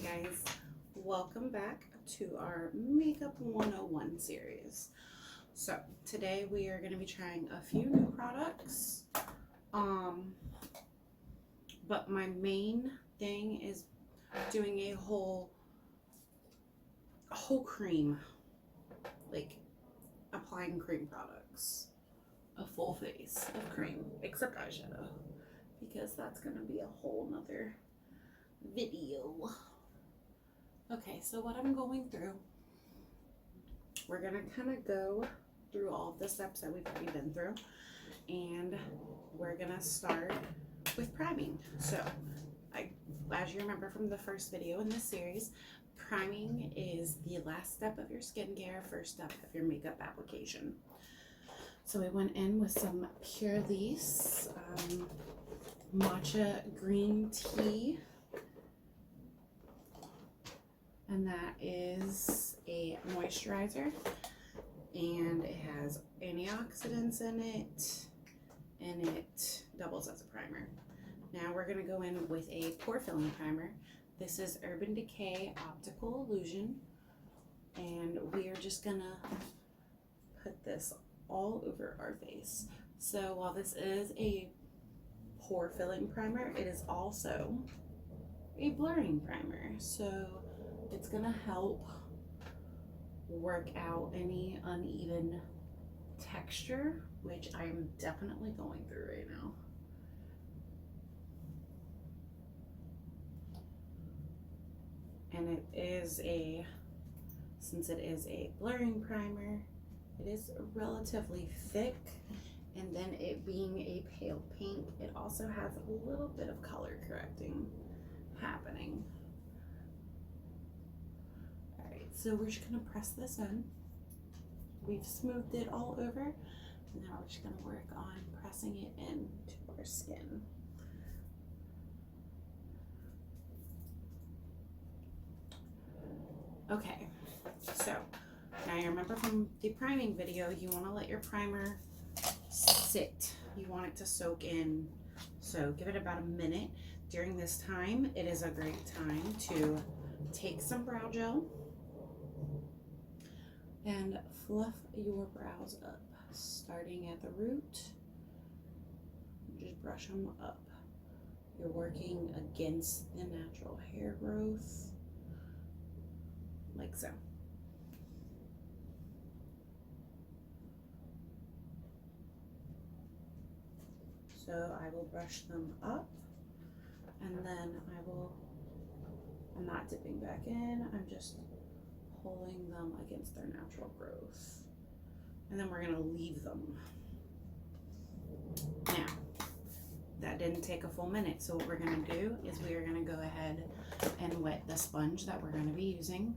guys, welcome back to our Makeup 101 series. So today we are going to be trying a few new products, but my main thing is doing a whole cream, like applying cream products, a full face of cream except eyeshadow, because that's going to be a whole nother video. Okay, so what I'm going through, we're gonna kind of go through all of the steps that we've already been through, and we're gonna start with priming. So as you remember from the first video in this series, priming is the last step of your skincare, first step of your makeup application. So we went in with some Purlisse Matcha green tea, and that is a moisturizer, and it has antioxidants in it, and it doubles as a primer. Now we're going to go in with a pore filling primer. This is Urban Decay Optical Illusion, and we are just going to put this all over our face. So while this is a pore filling primer, it is also a blurring primer. So it's gonna help work out any uneven texture, which I'm definitely going through right now. And it is since it is a blurring primer, it is relatively thick, and then it being a pale pink, it also has a little bit of color correcting happening. So we're just gonna press this in. We've smoothed it all over. Now we're just gonna work on pressing it into our skin. Okay, so now you remember from the priming video, you wanna let your primer sit. You want it to soak in. So give it about a minute. During this time, it is a great time to take some brow gel and fluff your brows up, starting at the root. Just brush them up. You're working against the natural hair growth, like so. So I will brush them up, and then I'm not dipping back in, I'm just pulling them against their natural growth. And then we're gonna leave them. Now, that didn't take a full minute, so what we're gonna do is we are gonna go ahead and wet the sponge that we're gonna be using.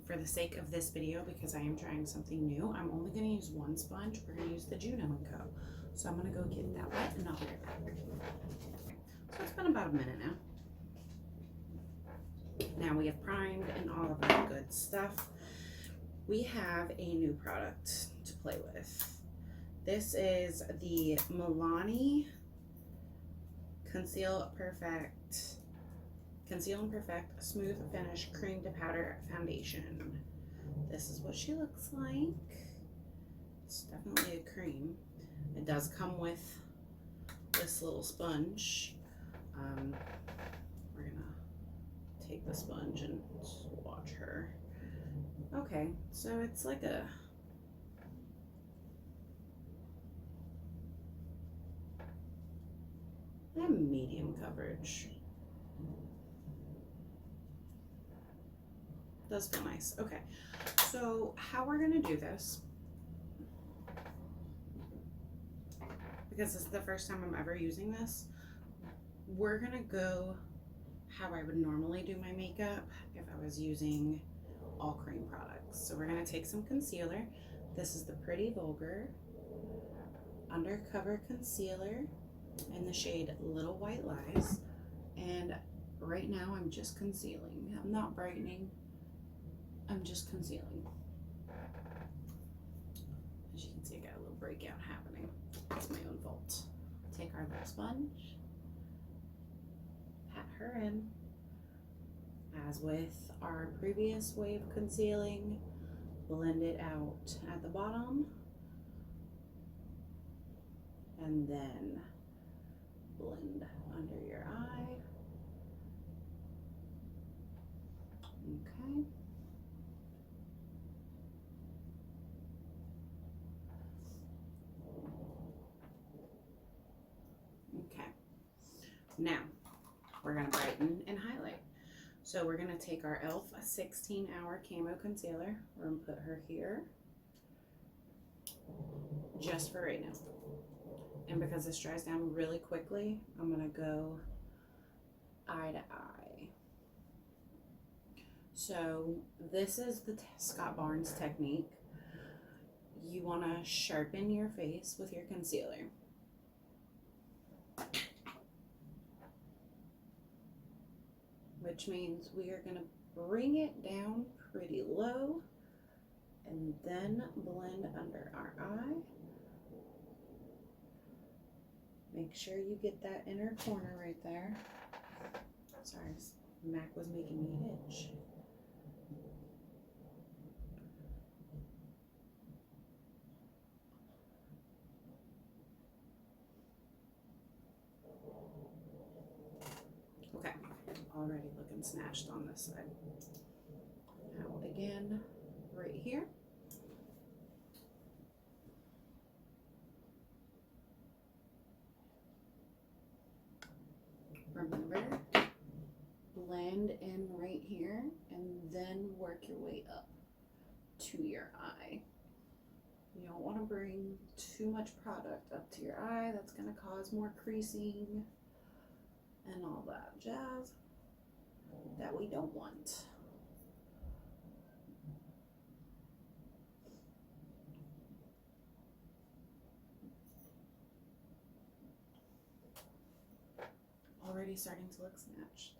For the sake of this video, because I am trying something new, I'm only gonna use one sponge. We're gonna use the Juno and Co. So I'm gonna go get that wet and I'll be right back. So it's been about a minute now. Now we have primed and all of that good stuff. We have a new product to play with. This is the Milani Conceal and Perfect Smooth Finish Cream to Powder Foundation. This is what she looks like. It's definitely a cream. It does come with this little sponge. We're gonna take the sponge and swatch her. Okay, so it's like a medium coverage. Does feel nice. Okay, so how we're gonna do this, because this is the first time I'm ever using this, we're gonna go how I would normally do my makeup if I was using all cream products. So we're gonna take some concealer. This is the Pretty Vulgar Undercover Concealer in the shade Little White Lies. And right now I'm just concealing. I'm not brightening, I'm just concealing. As you can see, I got a little breakout happening. It's my own fault. Take our little sponge, pat her in, As with our previous way of concealing, blend it out at the bottom and then blend under your eye. Okay. Okay. Now, we're going to brighten and highlight. So we're going to take our e.l.f. 16 Hour Camo Concealer. We're going to put her here just for right now. And because this dries down really quickly, I'm going to go eye to eye. So this is the Scott Barnes technique. You want to sharpen your face with your concealer. Which means we are going to bring it down pretty low and then blend under our eye. Make sure you get that inner corner right there. Sorry, Mac was making me itch. Okay, already looking snatched on this side. Now again, right here. Remember, blend in right here and then work your way up to your eye. You don't want to bring too much product up to your eye. That's going to cause more creasing and all that jazz that we don't want. Already starting to look snatched.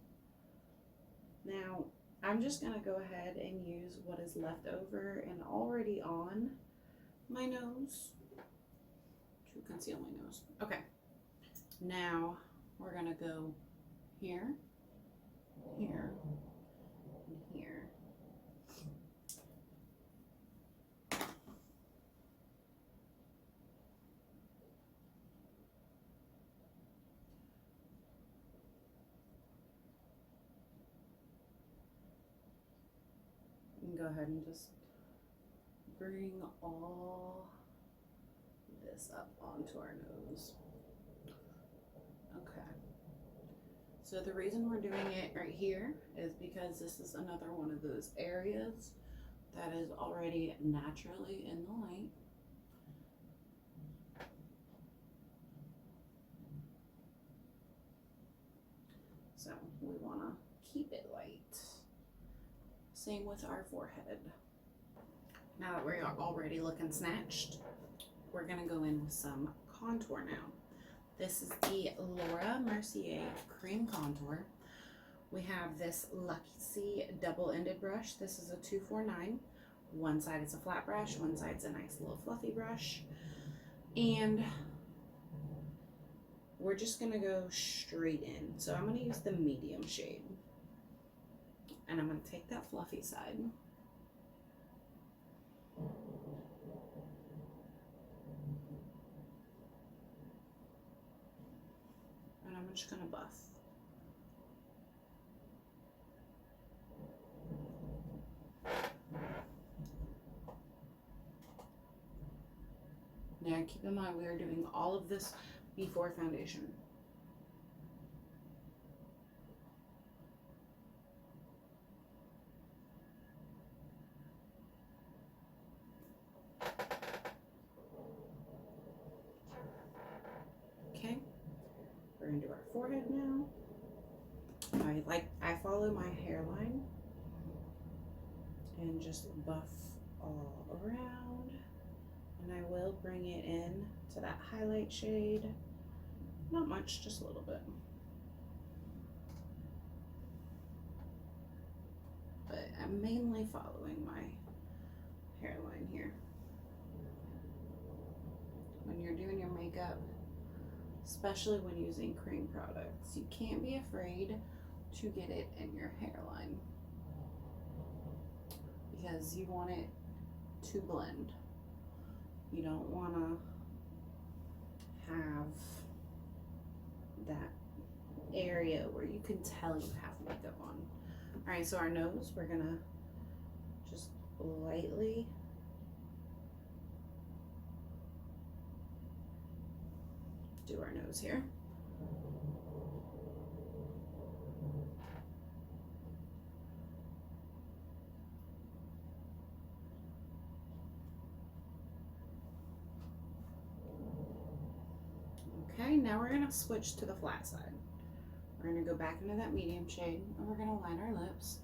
Now, I'm just going to go ahead and use what is left over and already on my nose to conceal my nose. Okay, now we're going to go here, here, and here. Go ahead and just bring all this up onto our nose. Okay. So the reason we're doing it right here is because this is another one of those areas that is already naturally in the light. So we want to keep it light. Same with our forehead. Now that we're already looking snatched, we're gonna go in with some contour now. This is the Mercier Cream Contour. We have this Lucky double-ended brush. This is a 249. One side is a flat brush, one side's a nice little fluffy brush. And we're just gonna go straight in. So I'm gonna use the medium shade. And I'm going to take that fluffy side. And I'm just going to buff. Now keep in mind we are doing all of this before foundation. We're gonna do our forehead now. I follow my hairline and just buff all around. And I will bring it in to that highlight shade. Not much, just a little bit. But I'm mainly following my hairline here. When you're doing your makeup, especially when using cream products, you can't be afraid to get it in your hairline, because you want it to blend. You don't want to have that area where you can tell you have makeup on. All right, so our nose, we're gonna just lightly do our nose here. Okay, now we're gonna switch to the flat side. We're gonna go back into that medium shade and we're gonna line our lips.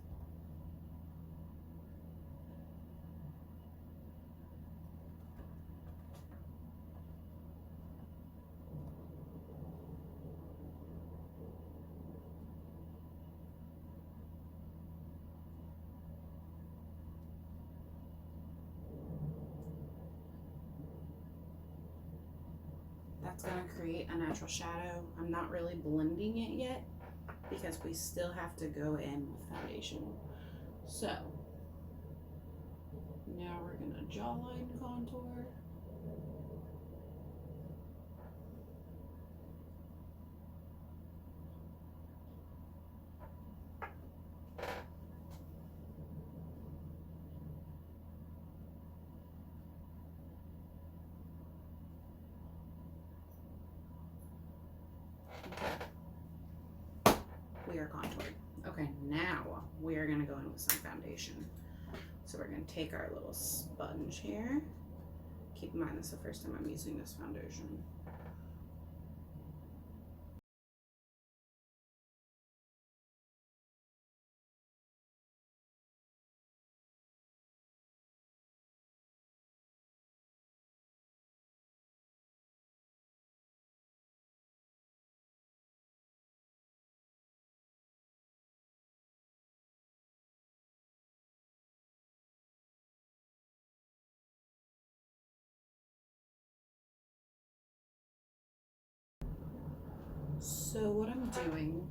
That's gonna create a natural shadow. I'm not really blending it yet because we still have to go in with foundation. So now we're gonna jawline contour. We are contoured. Okay, now we are gonna go in with some foundation. So we're gonna take our little sponge here. Keep in mind, this is the first time I'm using this foundation. So what I'm doing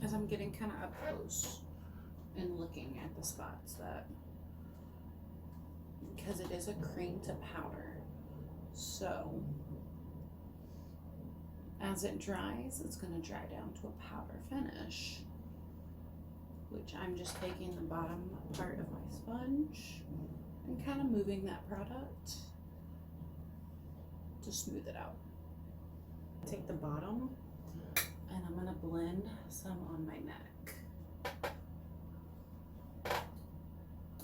is I'm getting kind of up close and looking at the spots that, because it is a cream to powder, so as it dries, it's going to dry down to a powder finish, which I'm just taking the bottom part of my sponge and kind of moving that product to smooth it out. Take the bottom and I'm gonna blend some on my neck.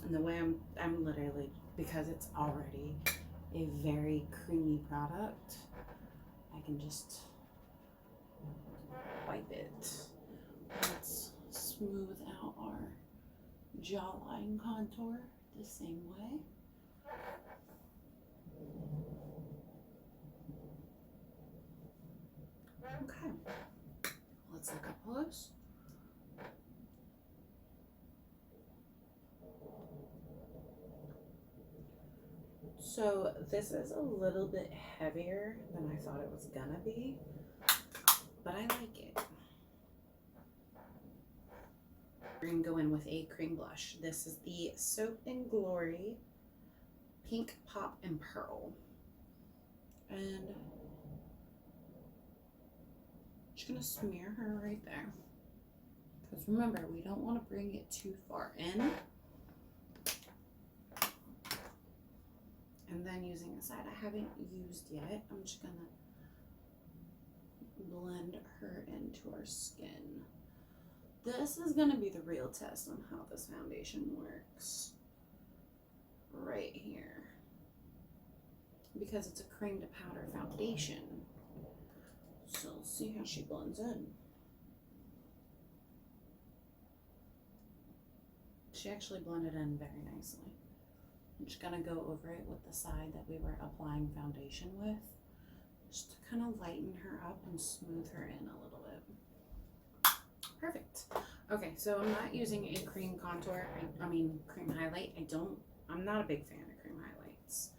And the way I'm literally, because it's already a very creamy product, I can just wipe it. Let's smooth out our jawline contour the same way. Okay, let's look up close. So this is a little bit heavier than I thought it was gonna be, but I like it. We're gonna go in with a cream blush. This is the Soap and Glory Pink Pop and Pearl. And just gonna smear her right there. Because remember, we don't want to bring it too far in. And then using a side I haven't used yet, I'm just gonna blend her into our skin. This is gonna be the real test on how this foundation works. Right here. Because it's a cream to powder foundation. So let's see how she blends in. She actually blended in very nicely. I'm just gonna go over it with the side that we were applying foundation with, just to kind of lighten her up and smooth her in a little bit. Perfect. Okay, so I'm not using a cream contour, cream highlight. I'm not a big fan of cream highlights,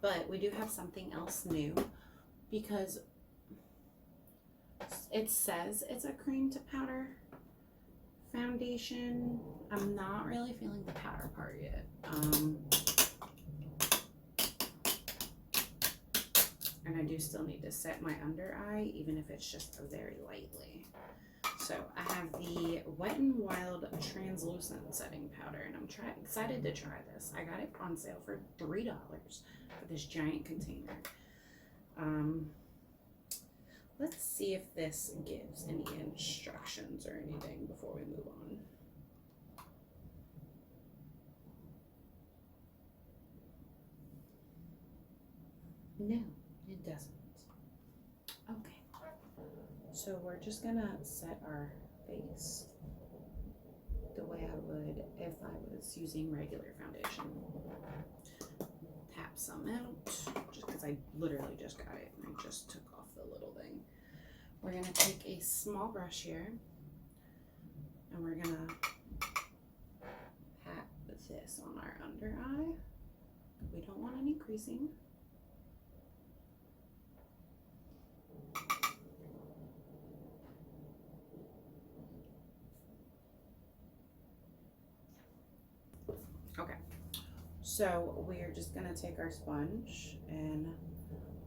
but we do have something else new, because It says it's a cream to powder foundation. I'm not really feeling the powder part yet. And I do still need to set my under eye, even if it's just very lightly. So I have the Wet n Wild translucent setting powder, and I'm excited to try this. I got it on sale for $3 for this giant container. Let's see if this gives any instructions or anything before we move on. No, it doesn't. Okay. So we're just gonna set our face the way I would if I was using regular foundation. Tap some out, just because I literally just got it and I just took off the little thing. We're gonna take a small brush here and we're gonna pat this on our under eye. We don't want any creasing. Okay, so we're just gonna take our sponge and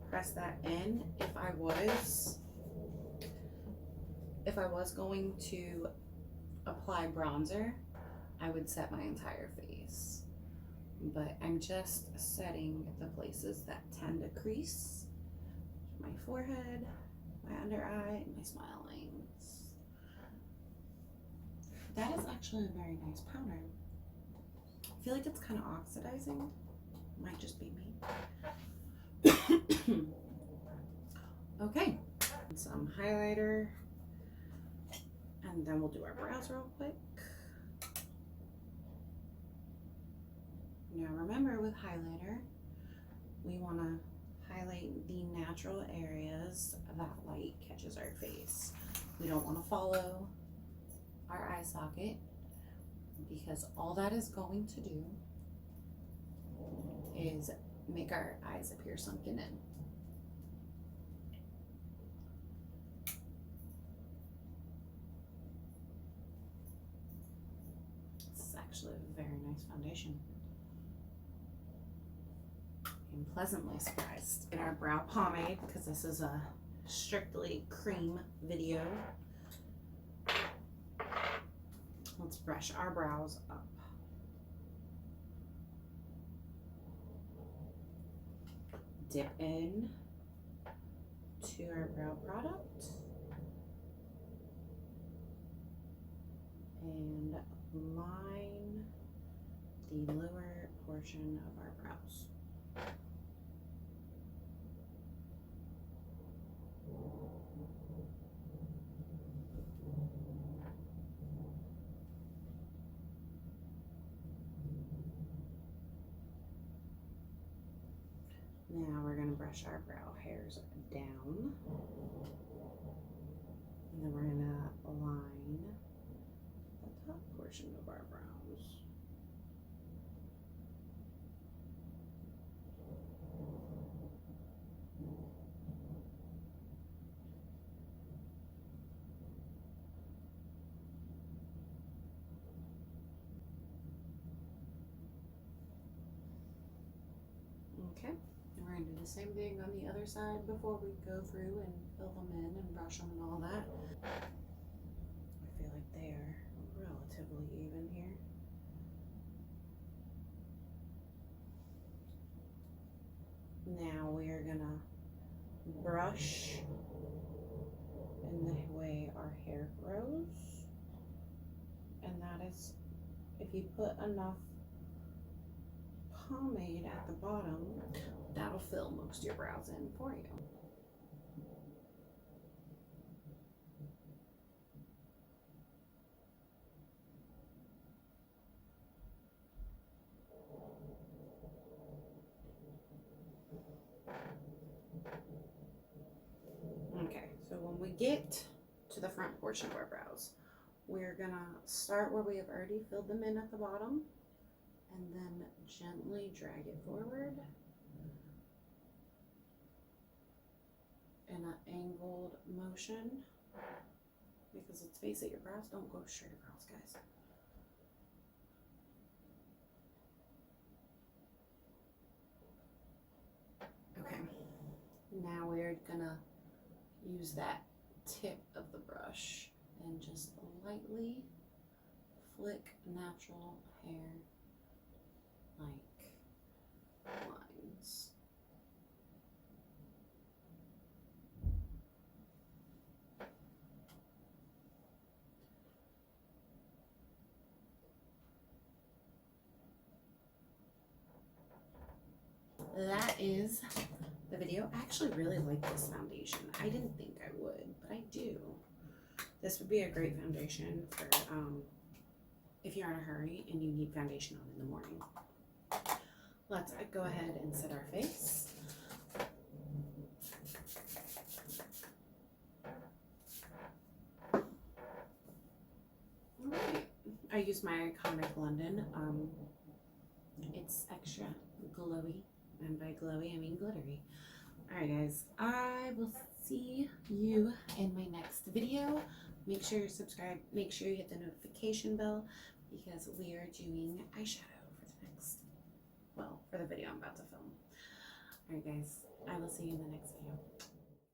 press that in. If I was going to apply bronzer, I would set my entire face, but I'm just setting the places that tend to crease: my forehead, my under eye, and my smile lines. That is actually a very nice powder. I feel like it's kind of oxidizing. Might just be me. Okay, some highlighter, and then we'll do our brows real quick. Now remember, with highlighter, we want to highlight the natural areas that light catches our face. We don't want to follow our eye socket, because all that is going to do is make our eyes appear sunken in. This is actually a very nice foundation. I'm pleasantly surprised. In our brow pomade, because this is a strictly cream video, let's brush our brows up. Dip in to our brow product and line the lower portion of our brows. Now we're going to brush our brow hairs down, and then we're going to line the top portion of our brows. Okay. We're going to do the same thing on the other side before we go through and fill them in and brush them and all that. I feel like they are relatively even here. Now we are going to brush in the way our hair grows. And that is, if you put enough pomade at the bottom, that'll fill most of your brows in for you. Okay, so when we get to the front portion of our brows, we're gonna start where we have already filled them in at the bottom, and then gently drag it forward in an angled motion Because let's face it, your brows don't go straight across, guys. Okay, now we're gonna use that tip of the brush and just lightly flick natural hair like lines. That is the video. I actually really like this foundation. I didn't think I would, but I do. This would be a great foundation for if you're in a hurry and you need foundation on in the morning. Let's go ahead and set our face. Alright, I use my iconic London. It's extra glowy, and by glowy I mean glittery. Alright guys, I will see you in my next video. Make sure you're subscribed, make sure you hit the notification bell, because we are doing eyeshadow for the next, well, for the video I'm about to film. Alright guys, I will see you in the next video.